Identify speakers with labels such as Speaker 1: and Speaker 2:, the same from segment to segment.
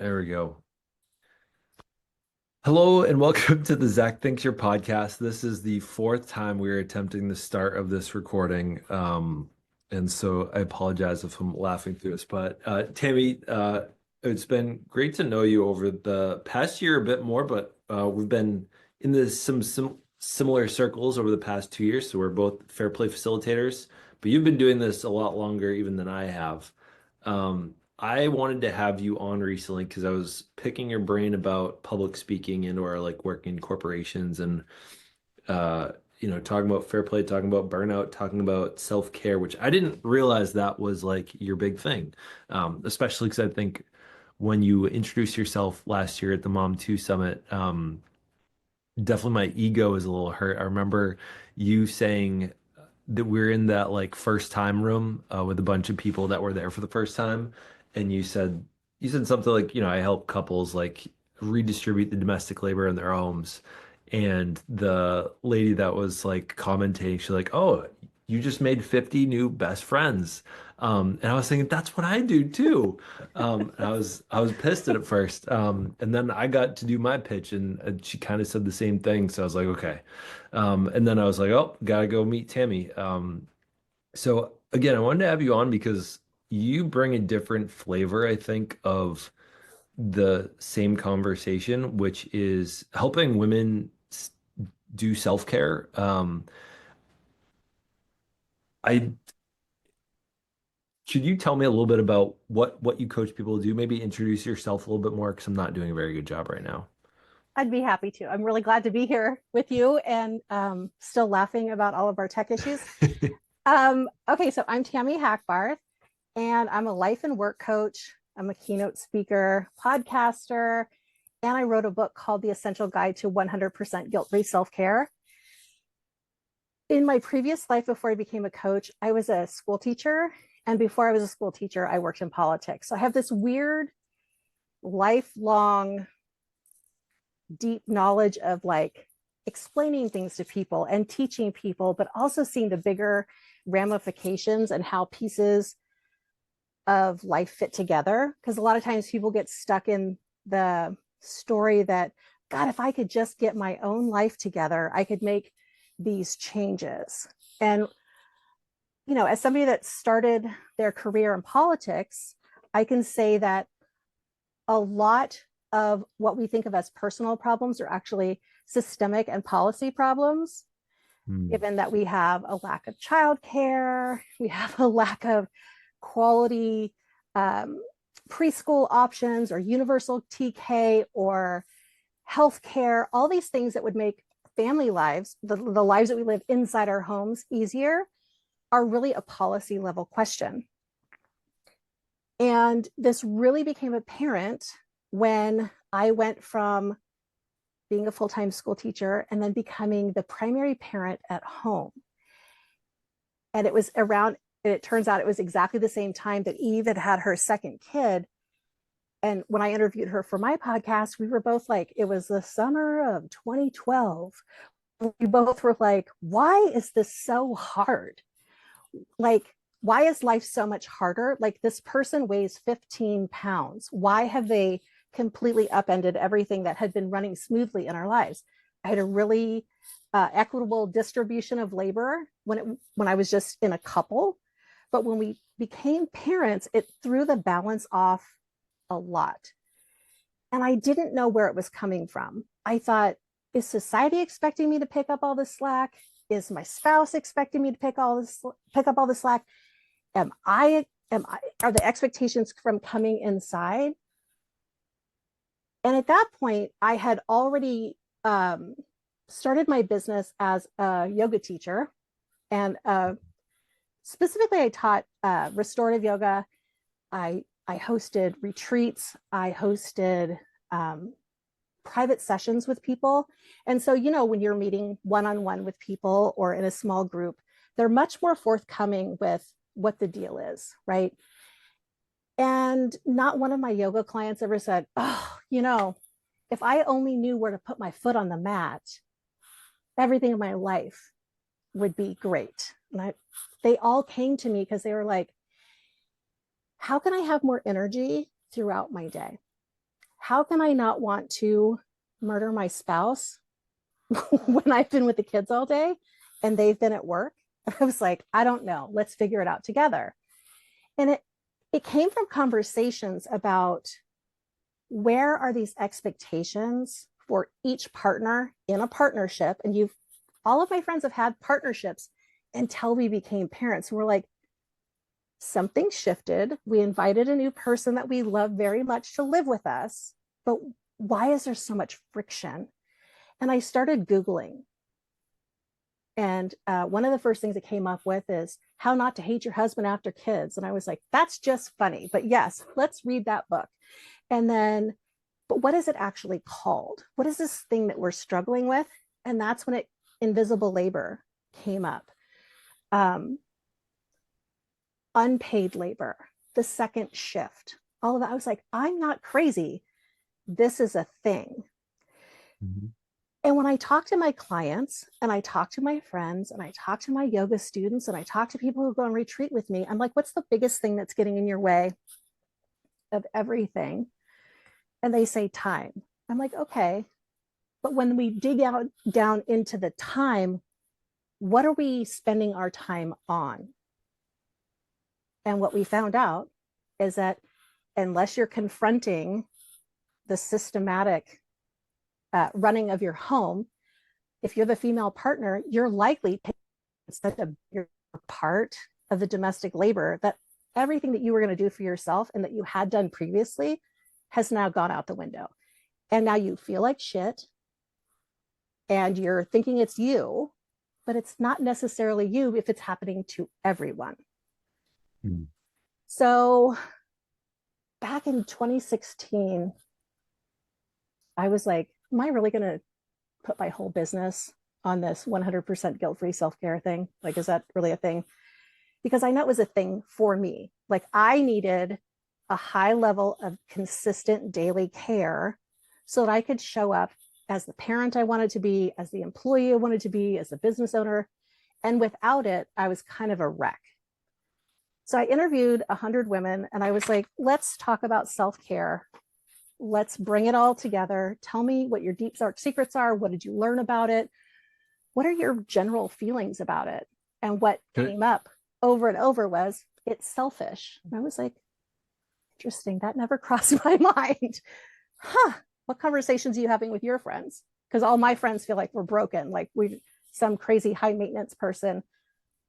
Speaker 1: There we go. Hello and welcome to the Zach Thinks Your podcast. This is the fourth time we are attempting the start of this recording. And so I apologize if I'm laughing through this. But Tammy, it's been great to know you over the past year a bit more, but we've been in some similar circles over the past 2 years. So we're both fair play facilitators, but you've been doing this a lot longer even than I have. I wanted to have you on recently because I was picking your brain about public speaking and or like working in corporations and uh talking about fair play, talking about burnout, talking about self-care, which I didn't realize that was like your big thing. Especially because I think when you introduced yourself last year at the Mom 2 Summit, definitely my ego is a little hurt. I remember you saying that we're in that like first time room with a bunch of people that were there for the first time, and you said something like, I help couples like redistribute the domestic labor in their homes, and the lady that was like commentating, she's like, "Oh, you just made 50 new best friends." And I was thinking that's what I do too. And I was pissed at it first. And then I got to do my pitch, and she kind of said the same thing. So I was like, okay. And then I was like, oh, gotta go meet Tammy. So again, I wanted to have you on because you bring a different flavor, I think, of the same conversation, which is helping women do self-care. I Should you tell me a little bit about what you coach people to do? Maybe introduce yourself a little bit more because I'm not doing a very good job right now.
Speaker 2: I'd be happy to. I'm really glad to be here with you and still laughing about all of our tech issues. Okay, so I'm Tami Hackbarth, and I'm a life and work coach. I'm a keynote speaker, podcaster, and I wrote a book called The Essential Guide to 100% Guilt-Free Self-Care. In my previous life, before I became a coach, I was a school teacher. And before I was a school teacher, I worked in politics. So I have this weird lifelong deep knowledge of like explaining things to people and teaching people, but also seeing the bigger ramifications and how pieces of life fit together. Because a lot of times people get stuck in the story that, God, if I could just get my own life together, I could make these changes. And, as somebody that started their career in politics, I can say that a lot of what we think of as personal problems are actually systemic and policy problems,
Speaker 1: Hmm.
Speaker 2: given that we have a lack of childcare, we have a lack of quality um, preschool options or universal TK or healthcare, all these things that would make family lives, the lives that we live inside our homes, easier, are really a policy level question. And this really became apparent when I went from being a full-time school teacher and then becoming the primary parent at home. And it turns out it was exactly the same time that Eve had her second kid. And when I interviewed her for my podcast, we were both like, it was the summer of 2012. We both were like, why is this so hard? Like, why is life so much harder? Like, this person weighs 15 pounds. Why have they completely upended everything that had been running smoothly in our lives? I had a really equitable distribution of labor when I was just in a couple, but when we became parents, it threw the balance off a lot. And I didn't know where it was coming from. I thought, is society expecting me to pick up all this slack? Is my spouse expecting me to pick up all the slack? Are the expectations from coming inside? And at that point, I had already started my business as a yoga teacher. And specifically, I taught restorative yoga. I hosted retreats. I hosted private sessions with people. And so, when you're meeting one-on-one with people or in a small group, they're much more forthcoming with what the deal is, right? And not one of my yoga clients ever said, oh, if I only knew where to put my foot on the mat, everything in my life would be great. They all came to me because they were like, how can I have more energy throughout my day? how can I not want to murder my spouse when I've been with the kids all day and they've been at work? And I was like, I don't know. Let's figure it out together. And it came from conversations about where are these expectations for each partner in a partnership. And all of my friends have had partnerships until we became parents. And we're like, something shifted. We invited a new person that we love very much to live with us. But why is there so much friction? And I started Googling. And one of the first things it came up with is how not to hate your husband after kids. And I was like, that's just funny. But yes, let's read that book. And then, but what is it actually called? What is this thing that we're struggling with? And that's when invisible labor came up. Unpaid labor, the second shift, all of that. I was like, I'm not crazy. This is a thing. Mm-hmm. And when I talk to my clients and I talk to my friends and I talk to my yoga students and I talk to people who go on retreat with me, I'm like, what's the biggest thing that's getting in your way of everything? And they say time. I'm like, okay. But when we dig out down into the time, what are we spending our time on? And what we found out is that unless you're confronting the systematic running of your home, if you have a female partner, you're likely to such a bigger part of the domestic labor that everything that you were going to do for yourself and that you had done previously has now gone out the window. And now you feel like shit and you're thinking it's you, but it's not necessarily you if it's happening to everyone. Hmm. So back in 2016, I was like, am I really going to put my whole business on this 100% guilt-free self-care thing? Like, is that really a thing? Because I know it was a thing for me. Like, I needed a high level of consistent daily care so that I could show up as the parent I wanted to be, as the employee I wanted to be, as the business owner. And without it, I was kind of a wreck. So I interviewed 100 women and I was like, let's talk about self-care. Let's bring it all together. Tell me what your deep dark secrets are. What did you learn about it? What are your general feelings about it? And what came up over and over was, it's selfish. And I was like, interesting. That never crossed my mind. Huh. What conversations are you having with your friends? Because all my friends feel like we're broken. Like we some crazy high maintenance person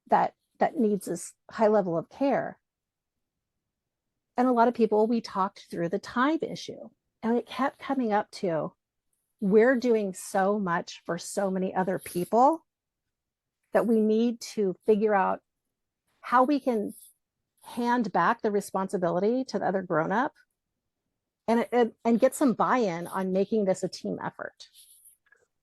Speaker 2: that needs this high level of care. And a lot of people, we talked through the time issue. And it kept coming up to, we're doing so much for so many other people that we need to figure out how we can hand back the responsibility to the other grown-up and get some buy-in on making this a team effort.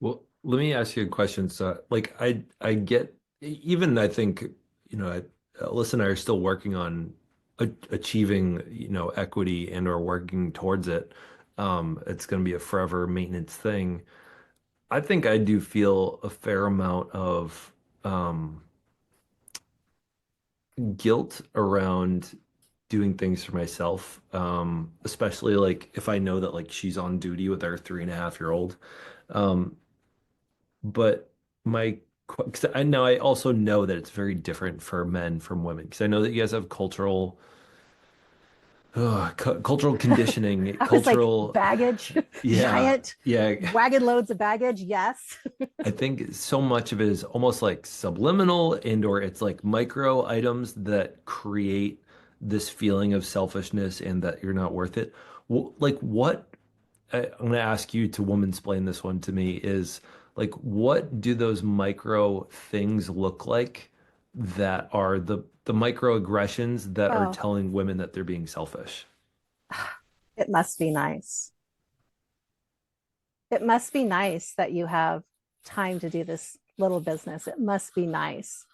Speaker 1: Well, let me ask you a question. So, like, I get, even I think, Alyssa and I are still working on achieving, equity and or working towards it. It's going to be a forever maintenance thing. I think I do feel a fair amount of guilt around doing things for myself, especially like if I know that like she's on duty with our 3.5-year-old. But because I also know that it's very different for men from women because I know that you guys have cultural conditioning, cultural
Speaker 2: like baggage,
Speaker 1: yeah,
Speaker 2: giant wagon loads of baggage. Yes.
Speaker 1: I think so much of it is almost like subliminal or it's like micro items that create this feeling of selfishness and that you're not worth it. Like what I'm going to ask you to woman-splain this one to me is like, what do those micro things look like that are the microaggressions that are telling women that they're being selfish?
Speaker 2: It must be nice. It must be nice that you have time to do this little business. It must be nice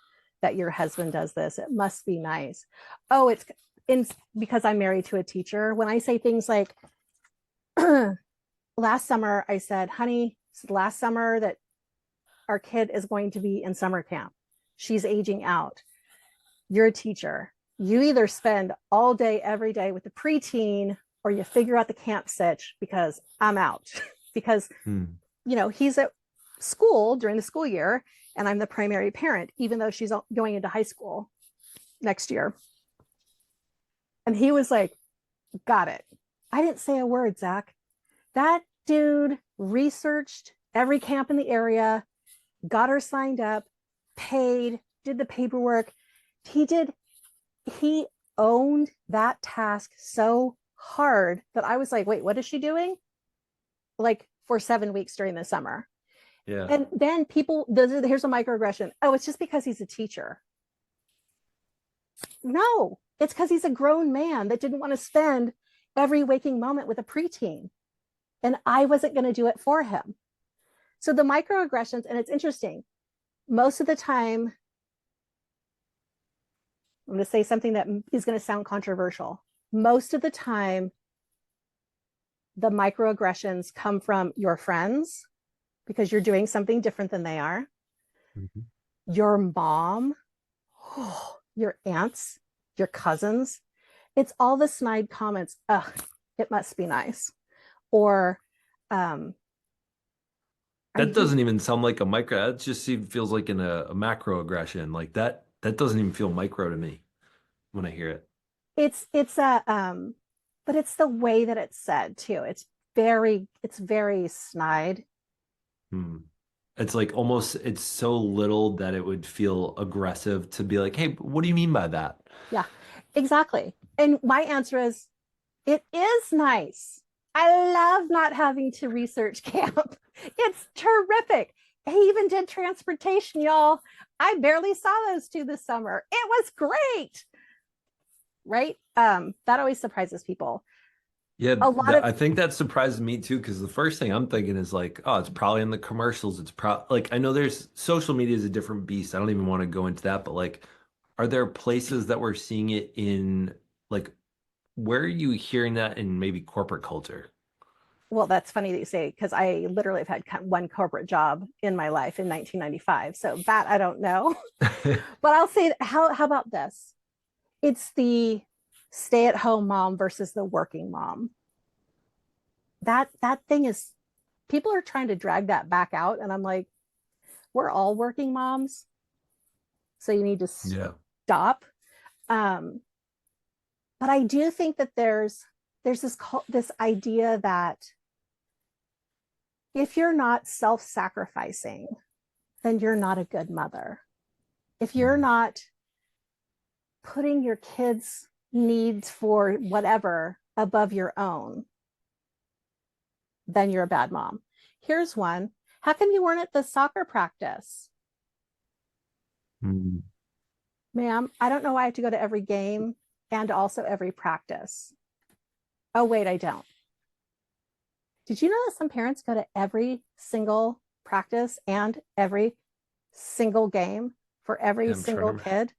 Speaker 2: that your husband does this. It must be nice. Oh, because I'm married to a teacher. When I say things like, last summer, I said, honey, it's the last summer that our kid is going to be in summer camp. She's aging out. You're a teacher. You either spend all day, every day with the preteen or you figure out the camp sitch because I'm out. Because,
Speaker 1: Hmm.
Speaker 2: he's at school during the school year and I'm the primary parent, even though she's going into high school next year. And he was like, got it. I didn't say a word, Zach. That dude researched every camp in the area, got her signed up, paid, did the paperwork. He owned that task so hard that I was like, wait, what is she doing? Like for 7 weeks during the summer.
Speaker 1: Yeah.
Speaker 2: And then here's a microaggression. Oh, it's just because he's a teacher. No, it's because he's a grown man that didn't want to spend every waking moment with a preteen. And I wasn't going to do it for him. So the microaggressions, and it's interesting, most of the time, I'm going to say something that is going to sound controversial. Most of the time, the microaggressions come from your friends because you're doing something different than they are,
Speaker 1: Mhm.
Speaker 2: your mom, your aunts, your cousins. It's all the snide comments. Ugh, it must be nice. Or,
Speaker 1: That doesn't even sound like a micro. That just feels like a macro aggression. Like that doesn't even feel micro to me when I hear it.
Speaker 2: it's a but it's the way that it's said too. It's very snide.
Speaker 1: Hmm. It's like almost it's so little that it would feel aggressive to be like, hey, what do you mean by that?
Speaker 2: Yeah, exactly. And my answer is it is nice. I love not having to research camp. It's terrific. He even did transportation, y'all. I barely saw those two this summer. It was great. Right? That always surprises people.
Speaker 1: Yeah,
Speaker 2: A lot of
Speaker 1: I think that surprises me too, because the first thing I'm thinking is like, oh, it's probably in the commercials. It's like I know there's social media is a different beast. I don't even want to go into that, but like, are there places that we're seeing it in like where are you hearing that in maybe corporate culture?
Speaker 2: well, that's funny that you say because I literally have had one corporate job in my life in 1995. So that I don't know, but I'll say how about this? It's the stay-at-home mom versus the working mom. That thing is people are trying to drag that back out, and I'm like, we're all working moms, so you need to
Speaker 1: Yeah.
Speaker 2: stop. Um, but I do think that there's this idea that if you're not self-sacrificing, then you're not a good mother. If you're
Speaker 1: Mm.
Speaker 2: not putting your kids' needs for whatever above your own, then you're a bad mom. Here's one. How come you weren't at the soccer practice?
Speaker 1: Mm.
Speaker 2: Ma'am, I don't know why I have to go to every game and also every practice. Oh, wait, I don't. Did you know that some parents go to every single practice and every single game for every
Speaker 1: Yeah,
Speaker 2: single kid?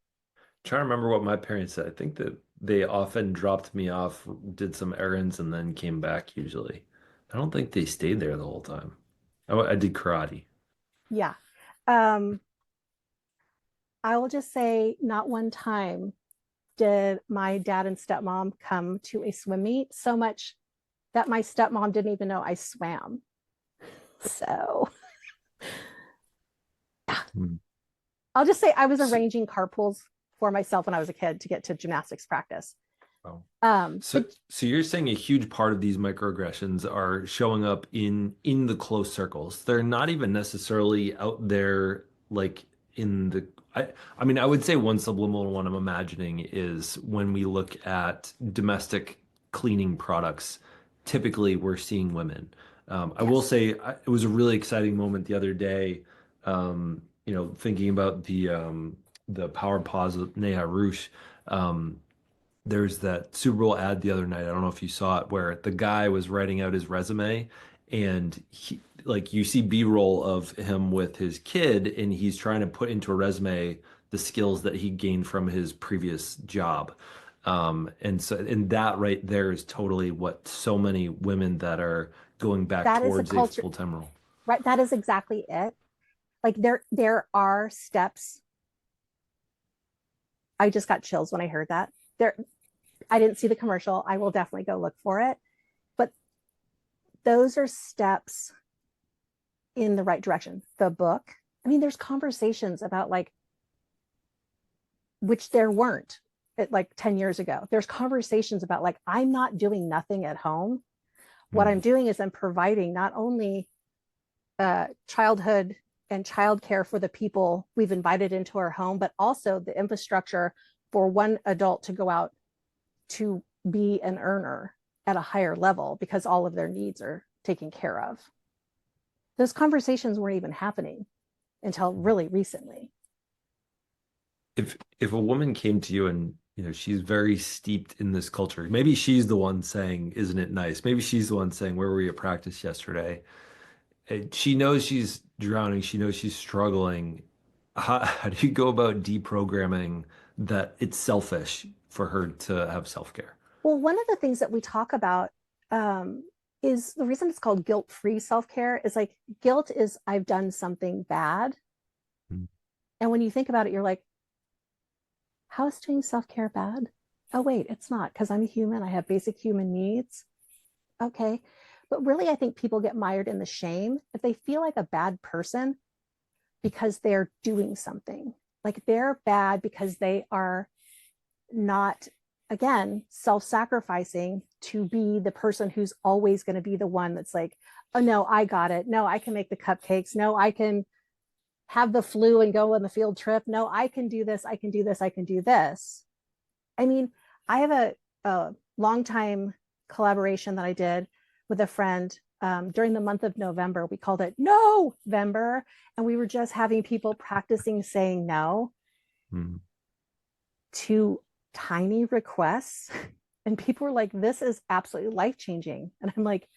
Speaker 1: trying to remember what my parents said. I think that they often dropped me off, did some errands, and then came back usually. I don't think they stayed there the whole time. I did karate.
Speaker 2: Yeah. Um, I will just say, not one time did my dad and stepmom come to a swim meet, so much that my stepmom didn't even know I swam. So
Speaker 1: Hmm.
Speaker 2: I'll just say I was
Speaker 1: So,
Speaker 2: arranging carpools for myself when I was a kid to get to gymnastics practice.
Speaker 1: oh.
Speaker 2: But
Speaker 1: So you're saying a huge part of these microaggressions are showing up in the close circles. They're not even necessarily out there like in the I mean I would say one subliminal one I'm imagining is when we look at domestic cleaning products, typically we're seeing women. I will
Speaker 2: yes,
Speaker 1: say it was a really exciting moment the other day, thinking about the Power Pause of Neha Rush. Um, there's that Super Bowl ad the other night. I don't know if you saw it, where the guy was writing out his resume, and like you see B-roll of him with his kid, and he's trying to put into a resume the skills that he gained from his previous job. And that right there is totally what so many women that are going back
Speaker 2: that is a
Speaker 1: towards a
Speaker 2: culture,
Speaker 1: full-time role.
Speaker 2: right? That is exactly it. Like there are steps. I just got chills when I heard that. There I didn't see the commercial. I will definitely go look for it. But those are steps in the right direction. The book, I mean, there's conversations about like, which there weren't like 10 years ago. There's conversations about like, I'm not doing nothing at home. What I'm
Speaker 1: Mm.
Speaker 2: doing is I'm providing not only childhood and childcare for the people we've invited into our home, but also the infrastructure for one adult to go out to be an earner at a higher level because all of their needs are taken care of. Those conversations weren't even happening until really recently.
Speaker 1: If a woman came to you and she's very steeped in this culture, maybe she's the one saying, "Isn't it nice?" Maybe she's the one saying, "Where were you at practice yesterday?" She knows she's drowning. She knows she's struggling. How do you go about deprogramming that it's selfish for her to have self-care?
Speaker 2: Well, one of the things that we talk about um, is the reason it's called guilt-free self-care is like guilt is I've done something bad.
Speaker 1: Mm.
Speaker 2: And when you think about it, you're like, how is doing self-care bad? Oh, wait, it's not because I'm a human. I have basic human needs. Okay. But really, I think people get mired in the shame if they feel like a bad person because they're doing something. Like they're bad because they are not, again, self sacrificing to be the person who's always going to be the one that's like, oh, no, I got it. No, I can make the cupcakes. No, I can have the flu and go on the field trip. No, I can do this. I can do this. I can do this. I mean, I have a long time collaboration that I did with a friend during the month of November. We called it November, and we were just having people practicing saying no
Speaker 1: Mm.
Speaker 2: to tiny requests. And people were like, this is absolutely life changing. And I'm like,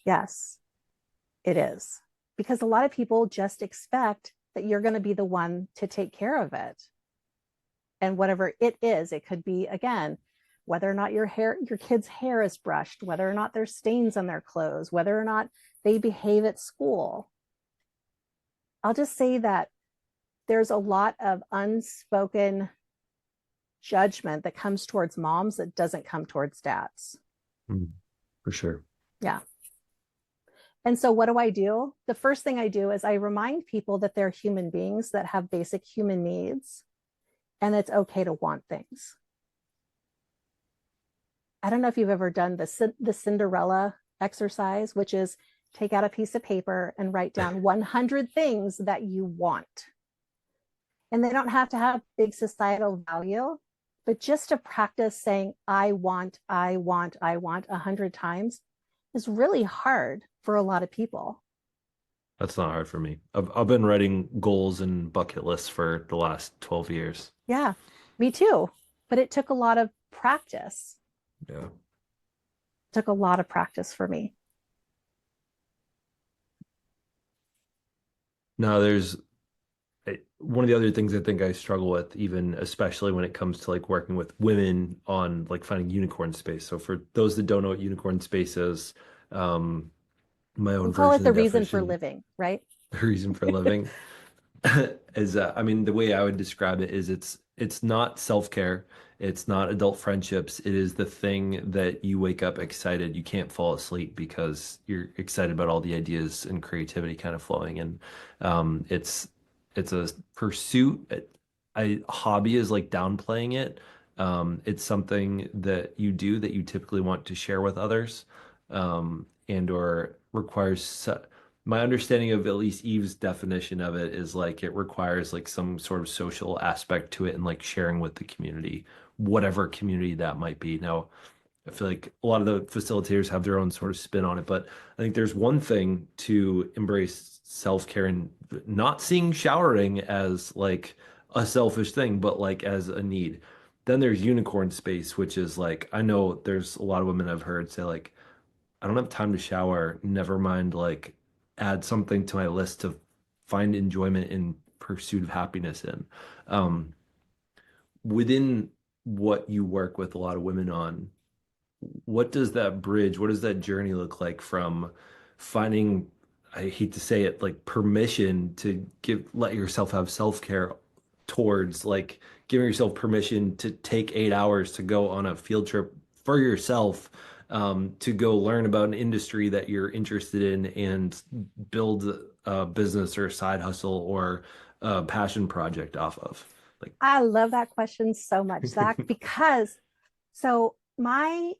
Speaker 2: yes, it is. Because a lot of people just expect that you're going to be the one to take care of it. And whatever it is, it could be, again, whether or not your kid's hair is brushed, whether or not there's stains on their clothes, whether or not they behave at school. I'll just say that there's a lot of unspoken judgment that comes towards moms that doesn't come towards dads.
Speaker 1: Mm. For sure.
Speaker 2: Yeah. And so what do? The first thing I do is I remind people that they're human beings that have basic human needs and it's okay to want things. I don't know if you've ever done the Cinderella exercise, which is take out a piece of paper and write down 100 things that you want. And they don't have to have big societal value, but just to practice saying, I want, I want, I want 100 times is really hard for a lot of people.
Speaker 1: That's not hard for me. I've been writing goals and bucket lists for the last 12 years.
Speaker 2: Yeah, me too. But it took a lot of practice.
Speaker 1: Yeah.
Speaker 2: It took a lot of practice for me.
Speaker 1: Now there's one of the other things I think I struggle with, even especially when it comes to like working with women on like finding unicorn space. So for those that don't know what unicorn space is, um, my
Speaker 2: We
Speaker 1: own
Speaker 2: call it
Speaker 1: version
Speaker 2: the
Speaker 1: of the
Speaker 2: reason for
Speaker 1: definition,
Speaker 2: living, right?
Speaker 1: the reason for living is I mean the way I would describe it is it's not self-care, it's not adult friendships, it is the thing that you wake up excited, you can't fall asleep because you're excited about all the ideas and creativity kind of flowing and it's a pursuit. Hobby is like downplaying it. It's something that you do that you typically want to share with others, and or requires my understanding of at least Eve's definition of it is like it requires like some sort of social aspect to it and like sharing with the community, whatever community that might be. Now, I feel like a lot of the facilitators have their own sort of spin on it, but I think there's one thing to embrace self-care and not seeing showering as like a selfish thing, but like as a need. Then there's unicorn space, which is like I know there's a lot of women I've heard say like I don't have time to shower, never mind like add something to my list to find enjoyment in pursuit of happiness in. Um, Within what you work with a lot of women on, what does that bridge, what does that journey look like from finding, I hate to say it, like permission to let yourself have self-care towards like giving yourself permission to take 8 hours to go on a field trip for yourself, to go learn about an industry that you're interested in and build a business or a side hustle or a passion project off of. Like,
Speaker 2: I love that question so much, Zach, because so my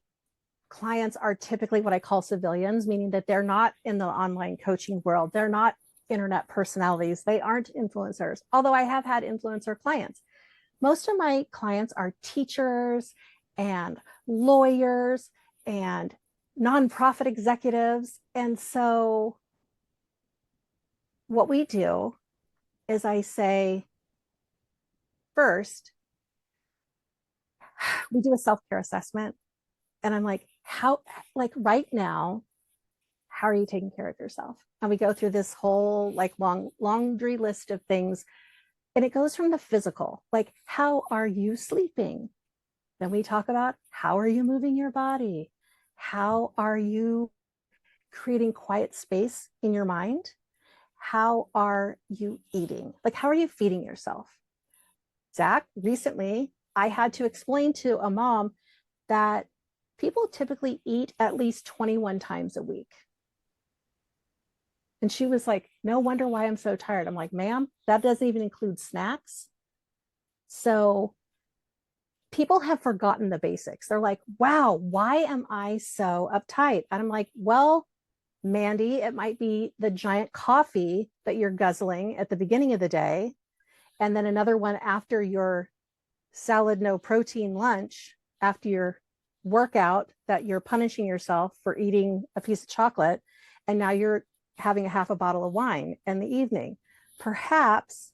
Speaker 2: clients are typically what I call civilians, meaning that they're not in the online coaching world. They're not internet personalities. They aren't influencers, although I have had influencer clients. Most of my clients are teachers and lawyers and nonprofit executives. And so what we do is I say, first, we do a self-care assessment. And I'm like, how, like right now, how are you taking care of yourself? And we go through this whole like long laundry list of things. And it goes from the physical, like, how are you sleeping? Then we talk about how are you moving your body? How are you creating quiet space in your mind? How are you eating? Like, how are you feeding yourself? Zach, recently, I had to explain to a mom that people typically eat at least 21 times a week. And she was like, no wonder why I'm so tired. I'm like, ma'am, that doesn't even include snacks. So people have forgotten the basics. They're like, wow, why am I so uptight? And I'm like, well, Mandy, it might be the giant coffee that you're guzzling at the beginning of the day, and then another one after your salad, no protein lunch, after your workout that you're punishing yourself for eating a piece of chocolate. And now you're having a half a bottle of wine in the evening. Perhaps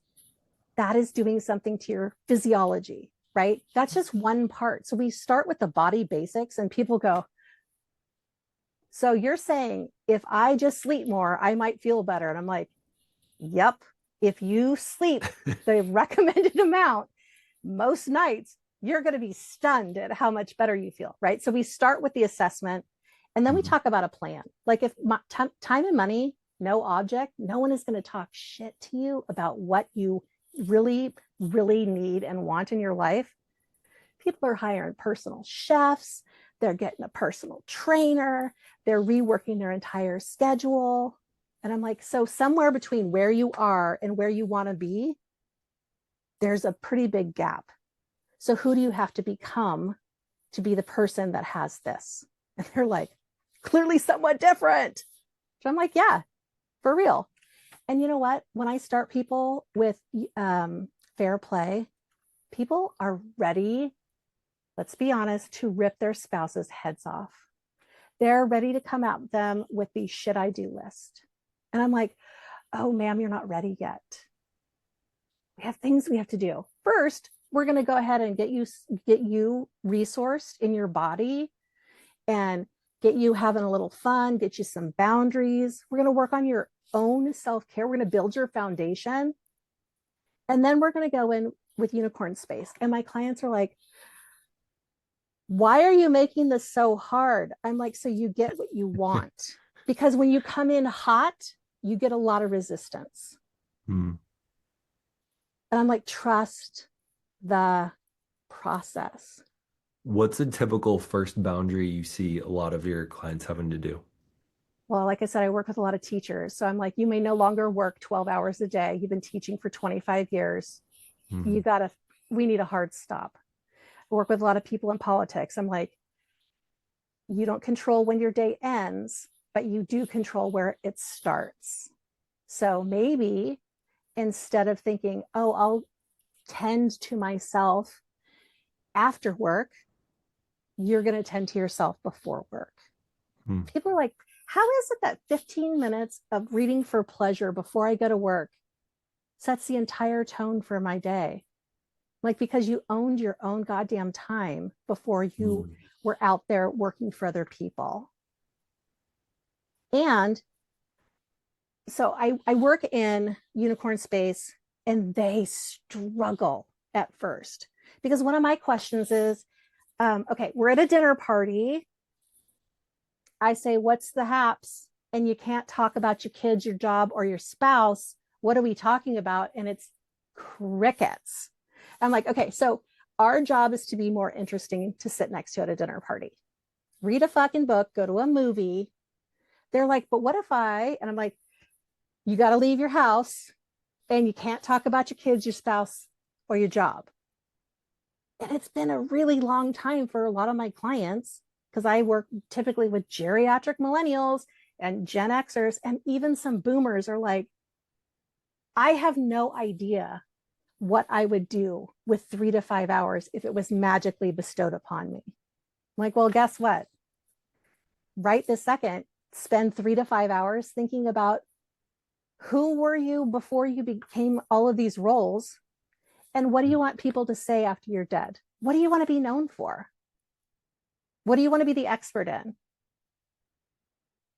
Speaker 2: that is doing something to your physiology, right? That's just one part. So we start with the body basics and people go, so you're saying if I just sleep more, I might feel better. And I'm like, yep. If you sleep the recommended amount most nights, you're going to be stunned at how much better you feel, right? So we start with the assessment and then we talk about a plan. Like if time and money, no object, no one is going to talk shit to you about what you really, really need and want in your life. People are hiring personal chefs. They're getting a personal trainer. They're reworking their entire schedule. And I'm like, so somewhere between where you are and where you want to be, there's a pretty big gap. So who do you have to become to be the person that has this? And they're like, clearly somewhat different. So I'm like, yeah, for real. And you know what? When I start people with fair play, people are ready, let's be honest, to rip their spouse's heads off. They're ready to come at them with the should I do list. And I'm like, oh, ma'am, you're not ready yet. We have things we have to do. First, we're going to go ahead and get you resourced in your body and get you having a little fun, get you some boundaries. We're going to work on your own self-care. We're going to build your foundation. And then we're going to go in with unicorn space. And my clients are like, why are you making this so hard? I'm like, so you get what you want. Because when you come in hot, you get a lot of resistance. And I'm like, trust the process.
Speaker 1: What's a typical first boundary you see a lot of your clients having to do?
Speaker 2: Well, like I said, I work with a lot of teachers. So I'm like, you may no longer work 12 hours a day. You've been teaching for 25 years. We need a hard stop. I work with a lot of people in politics. I'm like, you don't control when your day ends, but you do control where it starts. So maybe instead of thinking, oh, I'll tend to myself after work, you're going to tend to yourself before work. People are like, how is it that 15 minutes of reading for pleasure before I go to work sets the entire tone for my day? Like, because you owned your own goddamn time before you were out there working for other people. And so I work in unicorn space and they struggle at first because one of my questions is, okay, we're at a dinner party. I say, what's the haps? And you can't talk about your kids, your job, or your spouse. What are we talking about? And it's crickets. I'm like, okay, so our job is to be more interesting to sit next to at a dinner party. Read a fucking book, go to a movie. They're like, but what if I, and I'm like, you got to leave your house and you can't talk about your kids, your spouse, or your job. And it's been a really long time for a lot of my clients because I work typically with geriatric millennials and Gen Xers, and even some boomers are like, I have no idea what I would do with 3 to 5 hours if it was magically bestowed upon me. I'm like, well, guess what? Right this second, spend 3 to 5 hours thinking about who were you before you became all of these roles, and what do you want people to say after you're dead? What do you want to be known for? What do you want to be the expert in?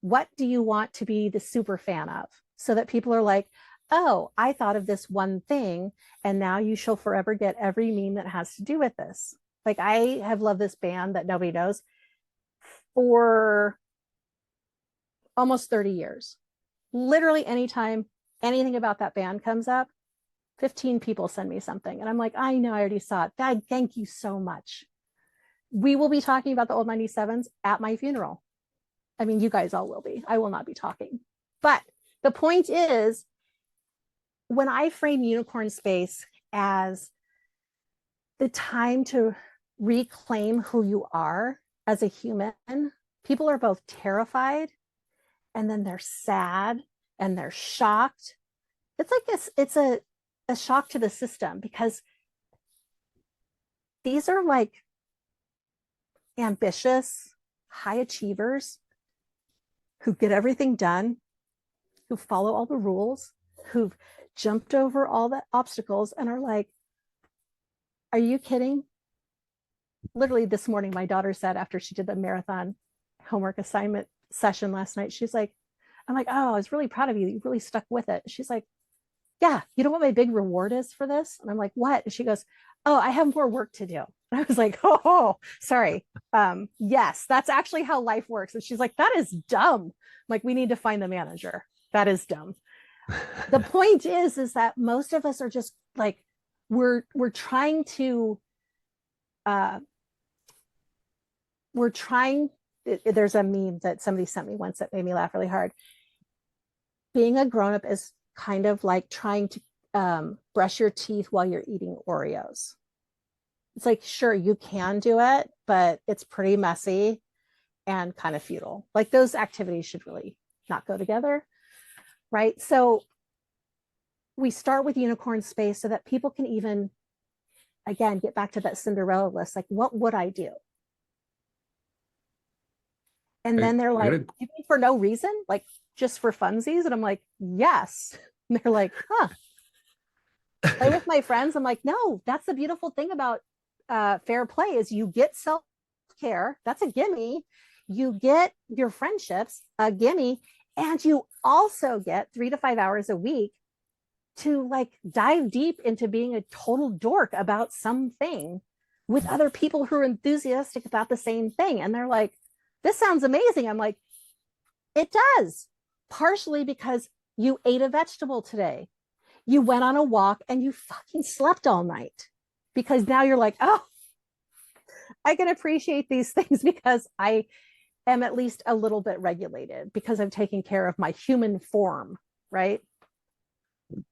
Speaker 2: What do you want to be the super fan of? So that people are like, oh, I thought of this one thing, and now you shall forever get every meme that has to do with this. Like, I have loved this band that nobody knows for almost 30 years. Literally, anytime anything about that band comes up, 15 people send me something. And I'm like, I know, I already saw it. God, thank you so much. We will be talking about the old 97s at my funeral. I mean, you guys all will be. I will not be talking. But the point is, when I frame unicorn space as the time to reclaim who you are as a human, people are both terrified and then they're sad and they're shocked. It's like this, it's a shock to the system because these are like ambitious, high achievers who get everything done, who follow all the rules, who've jumped over all the obstacles and are like, are you kidding? Literally this morning, my daughter said after she did the marathon homework assignment session last night, she's like, I'm like, oh, I was really proud of you. You really stuck with it. She's like, yeah, you know what my big reward is for this? And I'm like, what? And she goes, oh, I have more work to do. And I was like, oh, sorry. Yes, that's actually how life works. And she's like, that is dumb. I'm like, we need to find the manager. That is dumb. The point is that most of us are just like, we're trying to, there's a meme that somebody sent me once that made me laugh really hard. Being a grown-up is kind of like trying to brush your teeth while you're eating Oreos. It's like, sure, you can do it, but it's pretty messy and kind of futile. Like, those activities should really not go together, right? So we start with unicorn space so that people can even, again, get back to that Cinderella list. Like, what would I do? And then they're like, for no reason, like just for funsies. And I'm like, yes. And they're like, huh. Play with my friends. I'm like, no, that's the beautiful thing about fair play is you get self-care. That's a gimme. You get your friendships, a gimme. And you also get 3 to 5 hours a week to like dive deep into being a total dork about something with other people who are enthusiastic about the same thing. And they're like, this sounds amazing. I'm like, it does. Partially because you ate a vegetable today. You went on a walk and you fucking slept all night because now you're like, oh, I can appreciate these things because I am at least a little bit regulated because I'm taking care of my human form, right?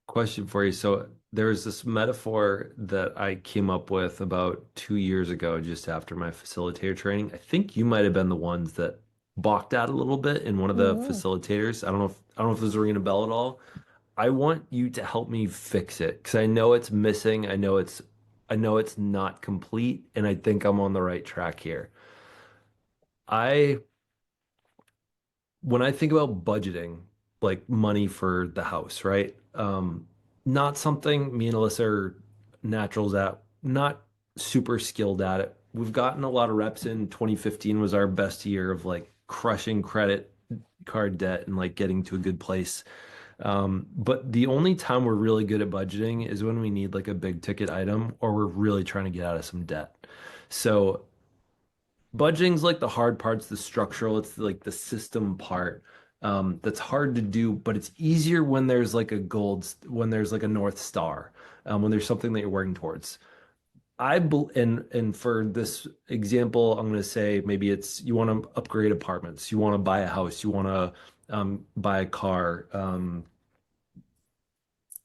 Speaker 1: Question for you. So there was this metaphor that I came up with about 2 years ago, just after my facilitator training. I think you might have been the ones that balked at a little bit in one of the facilitators. I don't know if this is ringing a bell at all. I want you to help me fix it because I know it's missing. I know it's not complete, and I think I'm on the right track here. I when I think about budgeting, like money for the house, right? Not something me and Alyssa are naturals at, not super skilled at it. We've gotten a lot of reps in. 2015 was our best year of like crushing credit card debt and like getting to a good place. But the only time we're really good at budgeting is when we need like a big ticket item or we're really trying to get out of some debt. So budgeting's like the hard part's the structural, it's like the system part. That's hard to do, but it's easier when there's like a when there's like a North Star, when there's something that you're working towards. and for this example, I'm going to say maybe it's you want to upgrade apartments, you want to buy a house, you want to buy a car.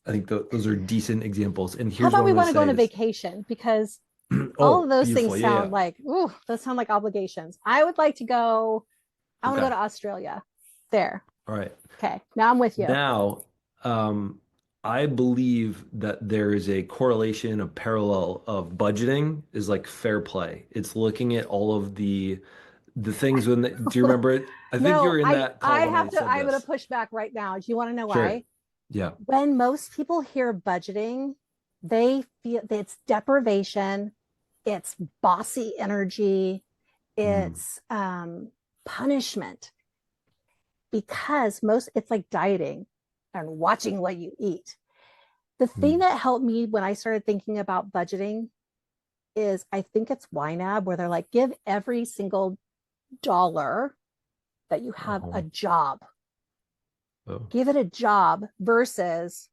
Speaker 1: I think those are decent examples. And
Speaker 2: How
Speaker 1: here's what
Speaker 2: about
Speaker 1: I'm
Speaker 2: we
Speaker 1: going
Speaker 2: want
Speaker 1: to
Speaker 2: to go
Speaker 1: say
Speaker 2: on a
Speaker 1: is,
Speaker 2: vacation? Because all of
Speaker 1: oh,
Speaker 2: those things
Speaker 1: beautiful. Yeah,
Speaker 2: sound
Speaker 1: yeah.
Speaker 2: like, ooh, those sound like obligations. I would like to go, I want to go
Speaker 1: Okay.
Speaker 2: to Australia. There.
Speaker 1: All right.
Speaker 2: Okay. Now I'm with you.
Speaker 1: Now, I believe that there is a correlation, a parallel of budgeting is like fair play. It's looking at all of the things do you remember it? I think you
Speaker 2: No,
Speaker 1: were in that
Speaker 2: I
Speaker 1: call when I
Speaker 2: have to,
Speaker 1: said
Speaker 2: I'm going to
Speaker 1: this.
Speaker 2: push back right now. Do you want to know
Speaker 1: Sure.
Speaker 2: why?
Speaker 1: Yeah.
Speaker 2: When most people hear budgeting, they feel it's deprivation, it's bossy energy,
Speaker 1: Mm,
Speaker 2: it's punishment, because most it's like dieting and watching what you eat. The thing
Speaker 1: mm.
Speaker 2: that helped me when I started thinking about budgeting is I think it's YNAB, where they're like, give every single dollar that you have a
Speaker 1: Oh,
Speaker 2: job,
Speaker 1: oh.
Speaker 2: give it a job versus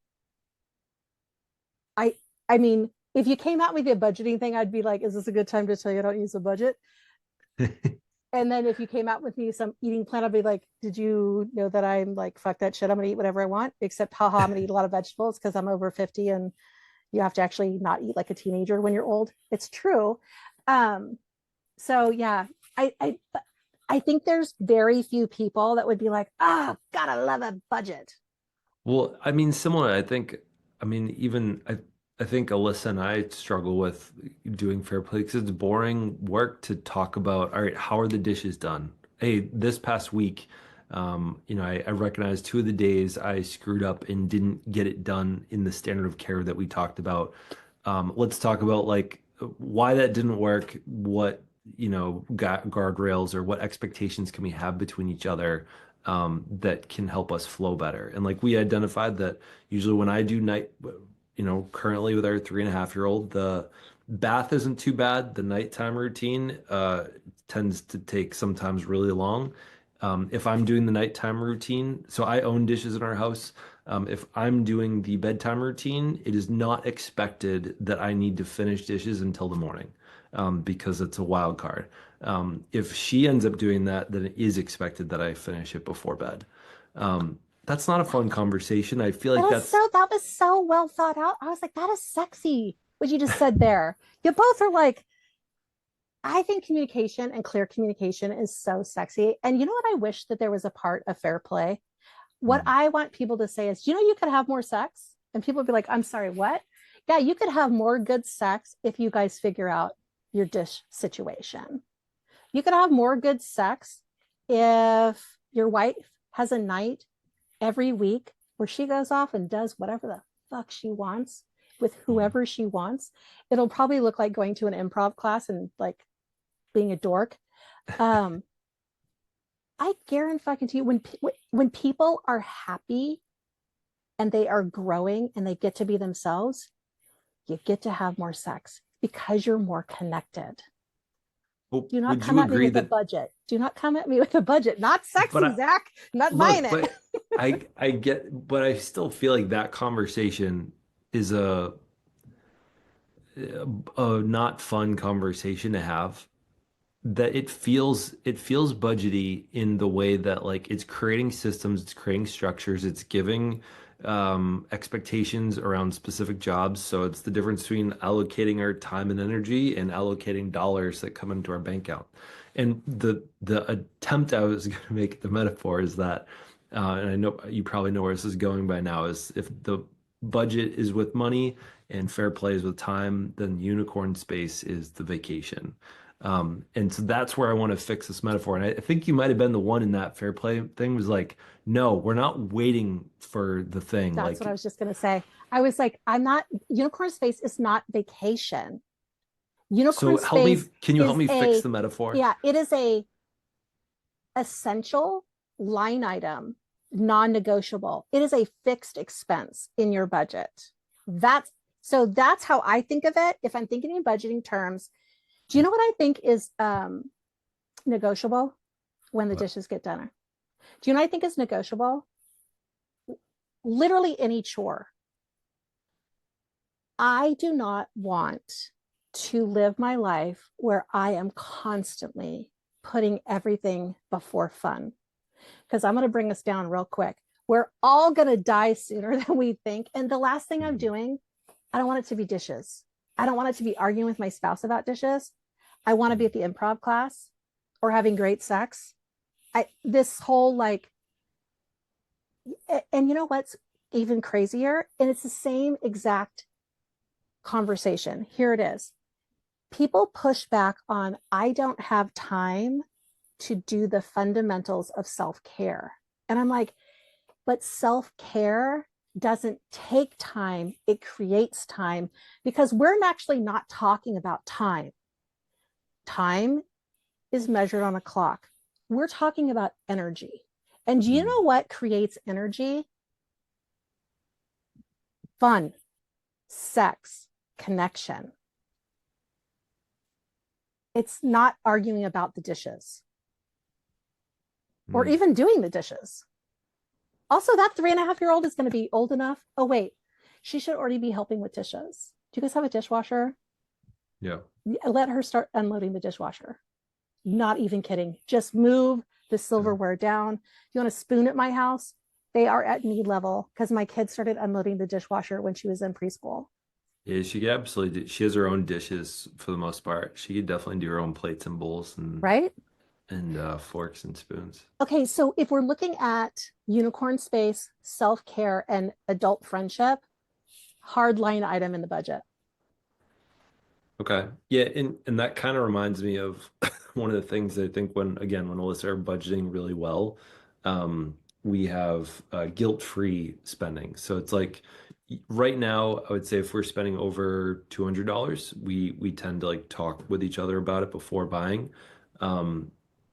Speaker 2: I I mean, if you came out with a budgeting thing, I'd be like, is this a good time to tell you I don't use a budget? And then if you came out with me some eating plan, I'd be like, did you know that I'm like, fuck that shit. I'm gonna eat whatever I want, except haha, I'm gonna eat a lot of vegetables because I'm over 50 and you have to actually not eat like a teenager when you're old. It's true. Um, so yeah, I I I think there's very few people that would be like, ah, oh, gotta love a budget.
Speaker 1: Well, I mean, similar. I mean, even I think Alyssa and I struggle with doing fair play because it's boring work to talk about. All right, how are the dishes done? Hey, this past week, I recognized two of the days I screwed up and didn't get it done in the standard of care that we talked about. Let's talk about like why that didn't work, what, guardrails or what expectations can we have between each other that can help us flow better. And like we identified that usually when I do currently with our 3.5-year-old, the bath isn't too bad. The nighttime routine tends to take sometimes really long. If I'm doing the nighttime routine, so I own dishes in our house. If I'm doing the bedtime routine, it is not expected that I need to finish dishes until the morning because it's a wild card. If she ends up doing that, then it is expected that I finish it before bed. That's not a fun conversation. I feel like
Speaker 2: That was so well thought out. I was like, that is sexy, what you just said there. You both are like, I think communication and clear communication is so sexy. And you know what? I wish that there was a part of fair play. What
Speaker 1: mm,
Speaker 2: I want people to say is, you could have more sex. And people would be like, I'm sorry, what? Yeah, you could have more good sex if you guys figure out your dish situation. You could have more good sex if your wife has a night every week where she goes off and does whatever the fuck she wants with
Speaker 1: mm,
Speaker 2: whoever she wants. It'll probably look like going to an improv class and like being a dork. Um, I guarantee fucking to you when people are happy and they are growing and they get to be themselves, you get to have more sex because you're more connected.
Speaker 1: well,
Speaker 2: Do not
Speaker 1: would
Speaker 2: come
Speaker 1: you
Speaker 2: at me
Speaker 1: agree
Speaker 2: with a
Speaker 1: that?
Speaker 2: budget. Do not come at me with a budget. Not
Speaker 1: But
Speaker 2: sexy, Zach. I'm not buying
Speaker 1: look,
Speaker 2: it.
Speaker 1: but I get, but I still feel like that conversation is a not fun conversation to have. That it feels budgety in the way that like it's creating systems, it's creating structures, it's giving expectations around specific jobs. So it's the difference between allocating our time and energy and allocating dollars that come into our bank account. And the attempt I was going to make the metaphor is that, and I know you probably know where this is going by now, is if the budget is with money and fair play is with time, then unicorn space is the vacation. And so that's where I want to fix this metaphor. And I think you might have been the one in that fair play thing was like, no, we're not waiting for the thing.
Speaker 2: That's what I
Speaker 1: Like,
Speaker 2: was just going to say. I was like, I'm not, unicorn space is not vacation. Unicorn
Speaker 1: so help me,
Speaker 2: space
Speaker 1: can you help
Speaker 2: is
Speaker 1: me fix the metaphor?
Speaker 2: yeah, it is a essential line item, non-negotiable. It is a fixed expense in your budget. That's that's how I think of it. If I'm thinking in budgeting terms, do you know what I think is negotiable when the
Speaker 1: What?
Speaker 2: dishes get done? Do you know what I think is negotiable? Literally any chore. I do not want to live my life where I am constantly putting everything before fun. Because I'm going to bring us down real quick. We're all going to die sooner than we think. And the last thing I'm doing, I don't want it to be dishes. I don't want it to be arguing with my spouse about dishes. I want to be at the improv class or having great sex. This whole like, and you know what's even crazier? And it's the same exact conversation. Here it is. People push back on, I don't have time to do the fundamentals of self-care. And I'm like, but self-care doesn't take time, it creates time, because we're actually not talking about time. Time is measured on a clock. We're talking about energy. And do you know what creates energy? Fun, sex, connection. It's not arguing about the dishes or even doing the dishes. Also, that 3.5-year-old is going to be old enough. Oh, wait, she should already be helping with dishes. Do you guys have a dishwasher?
Speaker 1: Yeah.
Speaker 2: Let her start unloading the dishwasher. Not even kidding. Just move the silverware down. You want a spoon at my house? They are at need level because my kid started unloading the dishwasher when she was in preschool.
Speaker 1: Yeah, she could absolutely do. She has her own dishes for the most part. She could definitely do her own plates and bowls
Speaker 2: Right?
Speaker 1: and forks and spoons.
Speaker 2: Okay, so if we're looking at unicorn space, self-care, and adult friendship, hard line item in the budget.
Speaker 1: Okay. Yeah, and that kind of reminds me of one of the things I think when Alyssa are budgeting really well, we have guilt-free spending. So it's like right now, I would say if we're spending over $200, we tend to like talk with each other about it before buying.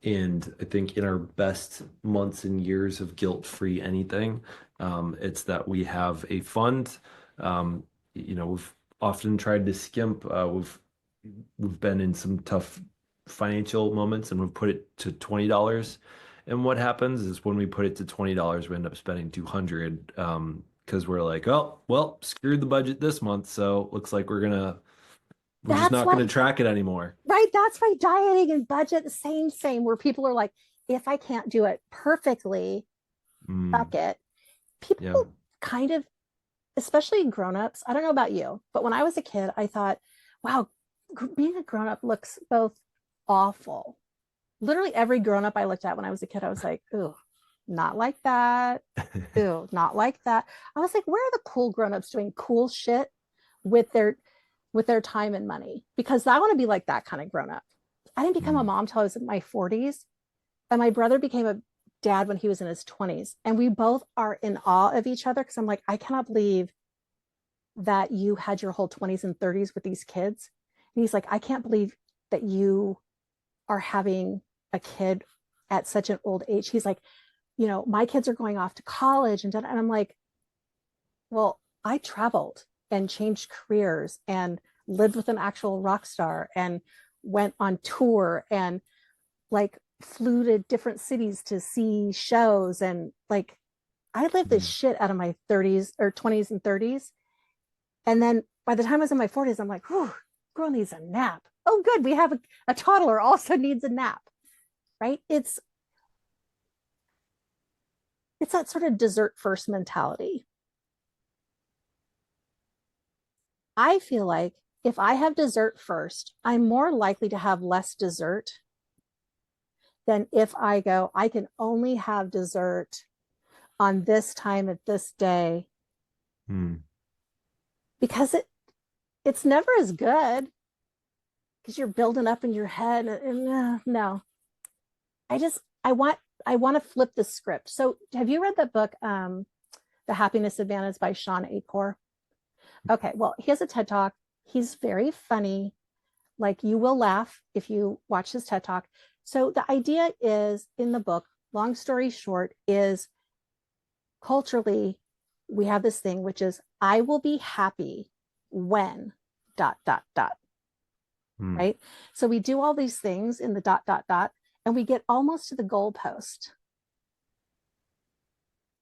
Speaker 1: And I think in our best months and years of guilt-free anything, it's that we have a fund. We've often tried to skimp. We've been in some tough financial moments and we've put it to $20. And what happens is when we put it to $20, we end up spending 200 because we're like, oh, well, screwed the budget this month, so looks like we're just not gonna track it anymore.
Speaker 2: Right, that's why dieting and budget, same, where people are like, if I can't do it perfectly, fuck it. People
Speaker 1: Yeah.
Speaker 2: kind of, especially grown-ups, I don't know about you, but when I was a kid, I thought, wow, being a grown-up looks both awful. Literally every grown-up I looked at when I was a kid, I was like, ooh, not like that. Ooh, not like that. I was like, where are the cool grown-ups doing cool shit with their time and money? Because I want to be like that kind of grown-up. I didn't become a mom till I was in my 40s, and my brother became a dad when he was in his 20s, and we both are in awe of each other because I'm like, I cannot believe that you had your whole 20s and 30s with these kids. And he's like, I can't believe that you are having a kid at such an old age. He's like, my kids are going off to college, and I'm like, well, I traveled and changed careers and lived with an actual rock star and went on tour and like flew to different cities to see shows, and like I lived this shit out of my 30s or 20s and 30s. And then by the time I was in my 40s, I'm like, whew, girl needs a nap. Oh, good. We have a toddler also needs a nap, right? It's that sort of dessert first mentality. I feel like if I have dessert first, I'm more likely to have less dessert than if I go, I can only have dessert on this time at this day, because it's never as good because you're building up in your head. And no, I want to flip the script. So have you read that book, The Happiness Advantage by Sean Achor? Okay, well, he has a TED Talk. He's very funny. Like, you will laugh if you watch his TED Talk. So the idea is in the book, long story short, is culturally, we have this thing, which is, I will be happy when ... Right? So we do all these things in the ... and we get almost to the goalpost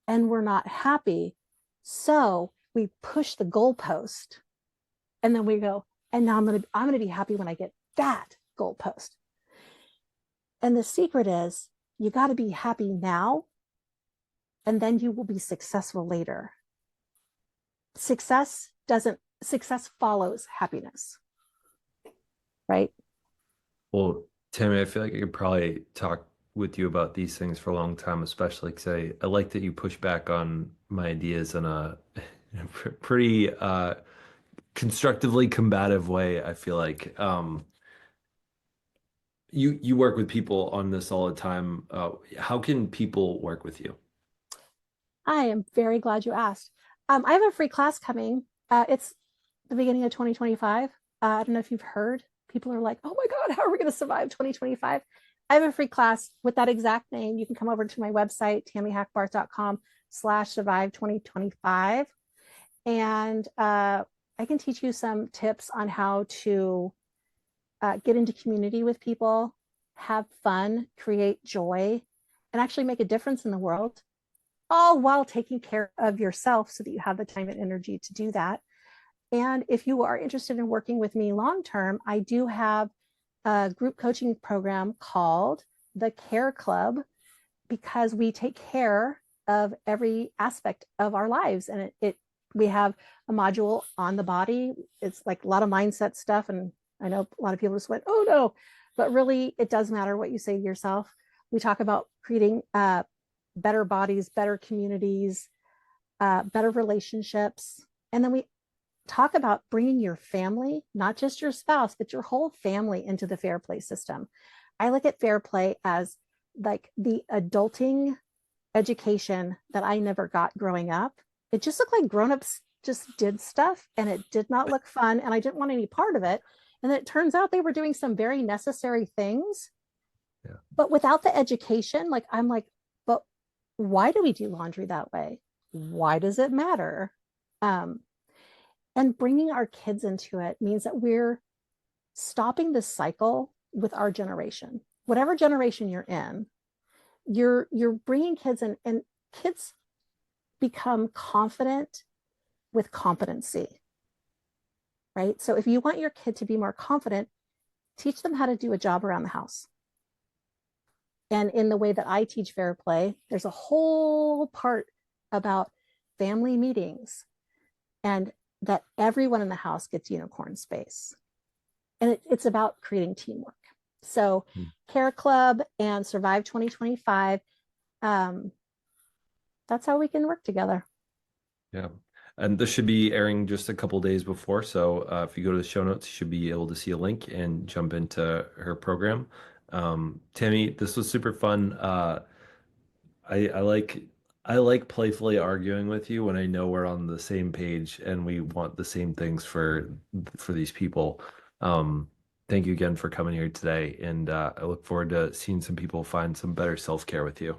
Speaker 2: and we're not happy. So we push the goalpost and then we go, And now I'm gonna be happy when I get that goalpost. And the secret is you got to be happy now, and then you will be successful later. Success follows happiness, right?
Speaker 1: Well, Tammy, I feel like I could probably talk with you about these things for a long time, especially because I like that you push back on my ideas in a, in a pretty constructively combative way, I feel like. You work with people on this all the time. How can people work with you?
Speaker 2: I am very glad you asked. I have a free class coming. It's the beginning of 2025. I don't know if you've heard. People are like, oh my God, how are we going to survive 2025? I have a free class with that exact name. You can come over to my website, TamiHackbarth.com/survive 2025. And I can teach you some tips on how to get into community with people, have fun, create joy, and actually make a difference in the world, all while taking care of yourself so that you have the time and energy to do that. And if you are interested in working with me long term, I do have a group coaching program called the Care Club, because we take care of every aspect of our lives. And we have a module on the body. It's like a lot of mindset stuff. And I know a lot of people just went, oh no, but really it does matter what you say to yourself. We talk about creating better bodies, better communities, better relationships. And then we talk about bringing your family, not just your spouse, but your whole family into the fair play system. I look at fair play as like the adulting education that I never got growing up. It just looked like grown-ups just did stuff and it did not look fun and I didn't want any part of it. And then it turns out they were doing some very necessary things.
Speaker 1: Yeah.
Speaker 2: But without the education, like I'm like, but why do we do laundry that way? Why does it matter? And bringing our kids into it means that we're stopping this cycle with our generation. Whatever generation you're in, you're bringing kids in, and kids become confident with competency, right? So if you want your kid to be more confident, teach them how to do a job around the house. And in the way that I teach fair play, there's a whole part about family meetings and that everyone in the house gets unicorn space. And it's about creating teamwork. So Care Club and Survive 2025, that's how we can work together.
Speaker 1: Yeah. And this should be airing just a couple days before. So if you go to the show notes, you should be able to see a link and jump into her program. Tammy, this was super fun. I like playfully arguing with you when I know we're on the same page and we want the same things for these people. Thank you again for coming here today, and I look forward to seeing some people find some better self-care with you.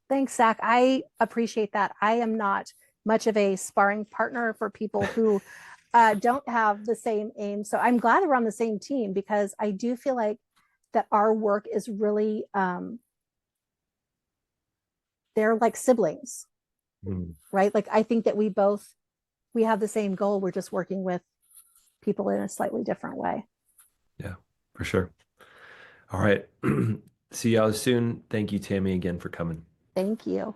Speaker 2: Thanks, Zach. I appreciate that. I am not much of a sparring partner for people who don't have the same aim. So I'm glad we're on the same team, because I do feel like that our work is really, they're like siblings, right? Like I think that we have the same goal. We're just working with people in a slightly different way.
Speaker 1: Yeah, for sure. All right. See y'all soon. Thank you, Tammy, again for coming.
Speaker 2: Thank you.